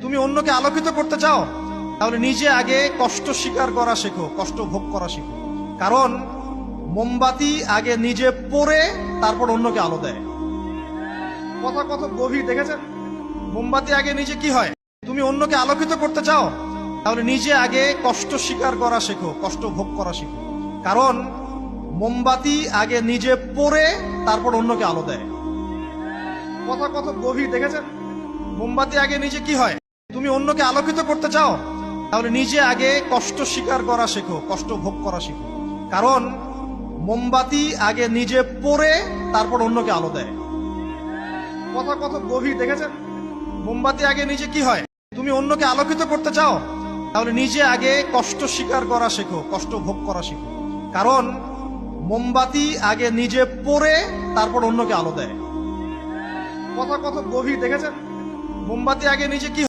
তুমি অন্যকে আলোকিত করতে চাও, তাহলে নিজে আগে কষ্ট স্বীকার করা শেখো, কষ্ট ভোগ করা শেখো। কারণ মোমবাতি আগে নিজে পড়ে তারপর অন্যকে আলো দেয়। কথা কত গভীর দেখেছেন? মোমবাতি আগে নিজে কি হয়? তুমি অন্যকে আলোকিত করতে চাও, তাহলে নিজে আগে কষ্ট স্বীকার করা শেখো, কষ্ট ভোগ করা শেখো। কারণ মোমবাতি আগে নিজে পড়ে তারপর অন্যকে আলো দেয়। কথা কত গভীর দেখেছেন? মোমবাতি আগে নিজে কি হয়? তুমি অন্যকে আলোকিত করতে চাও, তাহলে নিজে আগে কষ্ট স্বীকার করা শেখো, কষ্ট ভোগ করা শেখো। কারণ মোমবাতি আগে নিজে পড়ে তারপর অন্যকে আলো দেয়। কথা কত গভীর দেখেছেন? মোমবাতি আগে নিজে কি হয়? তুমি অন্যকে আলোকিত করতে চাও, তাহলে নিজে আগে কষ্ট স্বীকার করা শেখো, কষ্ট ভোগ করা শেখো। কারণ মোমবাতি আগে নিজে পড়ে তারপর অন্যকে আলো দেয়। কথা কত গভীর দেখেছেন? মোমবাতি আগে নিজে কি